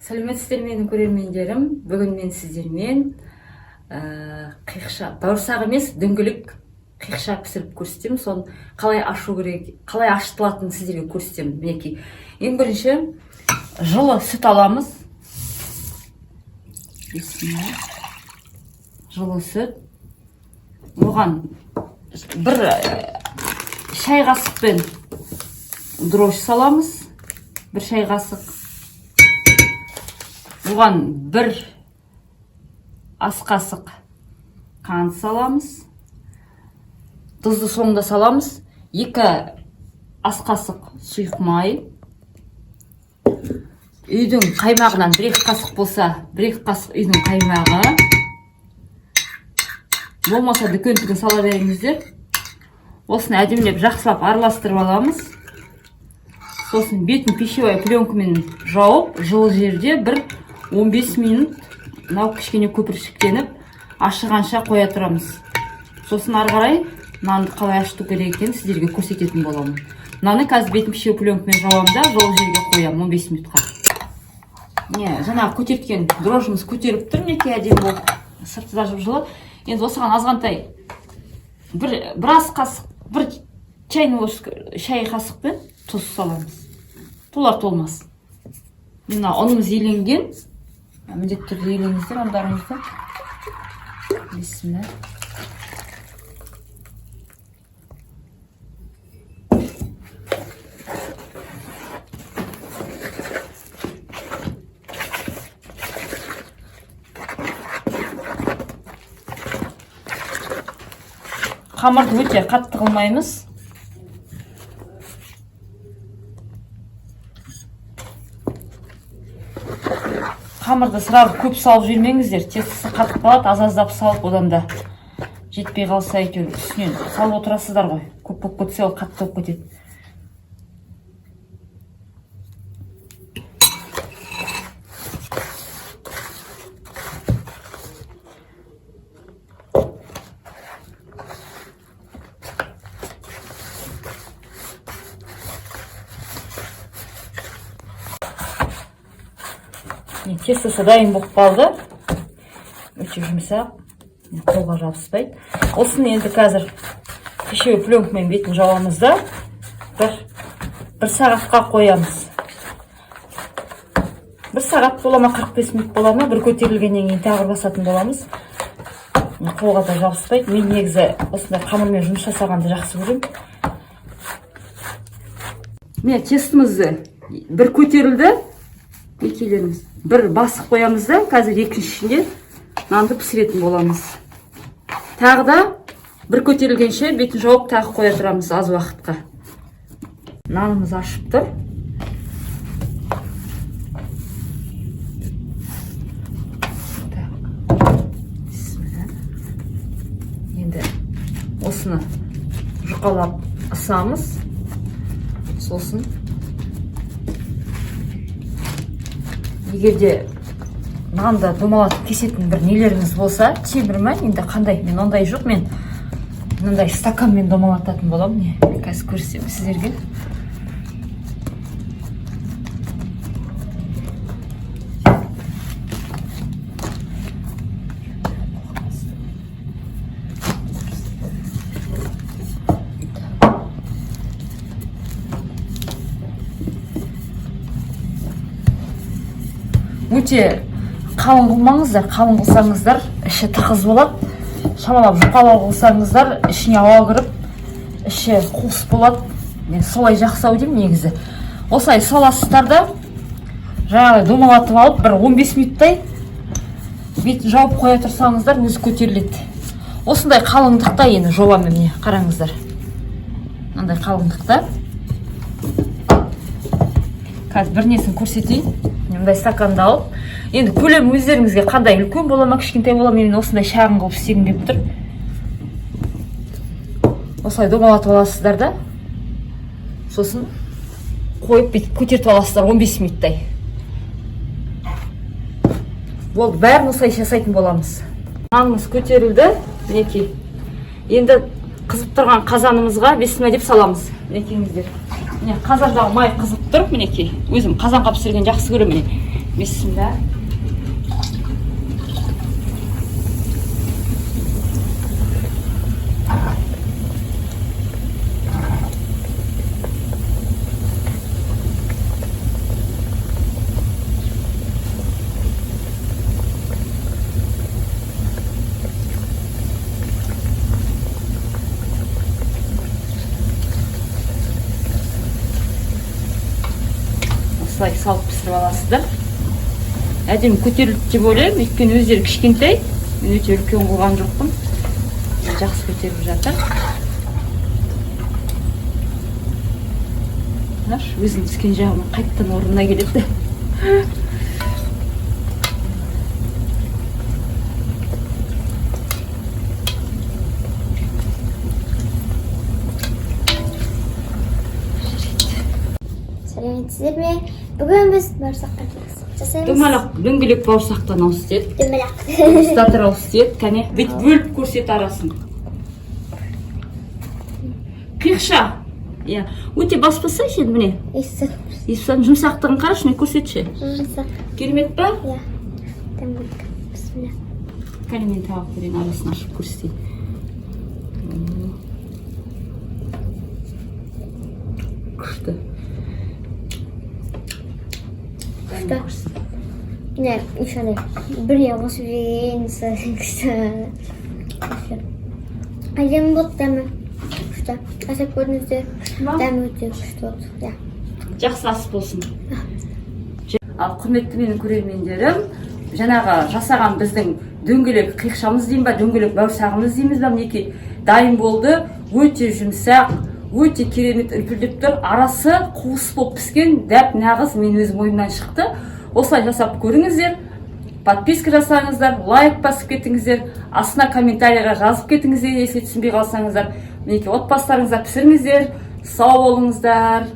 Сәлеметсіздер менің көрермендерім. Бүгін мен сіздермен қиқша, бауырсақ емес, дөңгелек қиқша пісіріп көрсетемін. Соны қалай ашу керек, қалай ашытылатынын сіздерге көрсетемін. Мінекей. Ең бірінші жылы сүт аламыз. Жылы сүт. Оған бір шай қасықпен дрожь саламыз. Бір шай қасық. Оған бір ас қасық қант саламыз. Тұзды соңында саламыз. 2 ас қасық сұйық май. Үйдің қаймағынан 1-2 қасық болса, 1-2 қасық үйдің қаймағы. Болмаса дүкен-түген сала беріңіздер. Осыны әдемілеп жақсылап араластырып аламыз. Сосын бетін пищевой пленкамен жауып, жылы жерде бір 15 минут мынау кішкене көпіршіктеніп, ашығанша қоя тұрамыз. Сосын ары қарай нанды қалай ашыту керек екенін сіздерге көрсететін боламын. Наны қазір бетін пищевой пленкамен жауамын да, жылы жерге қоямын 15 минутқа. Жаңа көтерткен дрожжымыз көтеріп тұр, мінекей әдемі болып, сырты да жылы. Енді осыған азғантай бір ас қасық, бір чайный ложка шай қасықпен тұз саламыз. Толар толмас. Мына ұнымыз еленген. Міндетті түрде елеңіздер ұндарыңызды. Бисмилlah. Қамырды өте қатты қылмаймыз. Қамырды сразу көп салып жүрмеңіздер. Тестісі қатып қалады, аз-аздап салып, одан да жетпей қалса әйтеуір үстінен салып отырасыздар ғой. Көп болып кетсе ол қатты болып кетеді. Тестісі дайын болып қалды. Өте жұмсақ, қолға жабыспайды. Осыны енді қазір пищевой пленкамен бетін жауамыз да бір сағатқа қоямыз. 1 сағат бола ма, 45 минут бола ма, бір көтерілгеннен кейін тағы басатын боламыз. Қолға да жабыспайды. Мен негізі осындай қамырмен жұмыс жасағанды жақсы көремін. Міне тестімізді бір көтерілді. Екейлеріміз бір басып қоямыз да, қазір екіншісінде нанды пісіретін боламыз. Тағы да бір көтерілгенше бетін жауып тағы қоя тұрамыз аз уақытқа. Нанымыз ашып тұр. Енді осыны жұқалап ысамыз. Сосын егерде нанды домалатып кесетін бір нелеріңіз болса, темір ме? Енді қандай? Мен ондай жоқ, мен мынандай стаканмен домалататын боламын. Қазір көрсетемін сіздерге. Өте қалың қылмаңыздар, қалың қылсаңыздар, іші тығыз болады. Шамалап жұқалау қылсаңыздар, ішіне ауа кіріп, іші қуыс болады. Мен солай жақсы деймін негізі. Осылай саласыздар да, жаңағы домалатып алып, бір 15 минуттай бетін жауып қоя тұрсаңыздар, өзі көтеріледі. Осындай қалыңдықта енді жобам міне, қараңыздар. Мынандай қалыңдықта. Қазір бірнесін көрсетейін. Мындай стаканды алып, енді көлем өздеріңізге қандай, үлкен бола ма, кішкентай бола ма, мен осындай шағын қылып істегім келіп тұр. Осылай домалатып аласыздар да, сосын қойып көтертіп аласыздар 15 минуттай. Болды, бәрін осылай жасайтын боламыз. Нанымыз көтерілді, мінекей. Енді қызып тұрған қазанымызға бесіме деп саламыз. Мінекейіңіздер. Қазандағы май қызып тұр, мінекей. Өзім қазанға пісірген жақсы көремін. Бисмилля. Осылай салып пісіріп аласыздар. Әдемі көтерілді деп ойлаймын, өйткені өздері кішкентай. Мен өте үлкен қылған жоқпын. Жақсы көтеріп жатыр. Өзінің түскен жағынан қайттан орнына келеді. Сәлеметсіздер ме? Бүгін біз бауырсақтан жасаймыз. Домалақ дөңгелек бауырсақтан ауыз істеді. Домалақ. Статыр ауыз істеді. Кәне, бүйтіп бөліп көрсет арасын. Қиықша. Иә, өте баспасайшы енді міне. Естен жұмсақтығын қарашы, мен көрсетші. Жұмсақ. Керемет па? Иә. Дәмдік. Бісміллә. Кәне мен тағып берейін, арасын ашып көрсетейін. Күшті. Күшті. Ne, şöyle bir yavaş bir insan işte. Ayım bu deme. İşte. Aşağı koyduğunuzda deme ötüyor işte. Ya. Жақсы ас болсын. Ал құрметті менің көрермендерім, жаңағы жасаған біздің дөңгелек қиықшамыз деймін ба, дөңгелек бауырсағымыз дейміз ба, мінекей дайын болды. Өте жұмсақ, өте керемет үлпілдеп тұр. Арасы қуыс болып піскен, дәп нағыз мен өзім ойымнан шықты. Осылай жасап көріңіздер. Подписка жасаңыздар, лайк басып кетіңіздер, астына комментарийға жазып кетіңіздер, если түсінбей қалсаңыздар. Мінекей отбасыларыңызға пісіріңіздер. Сау болыңыздар.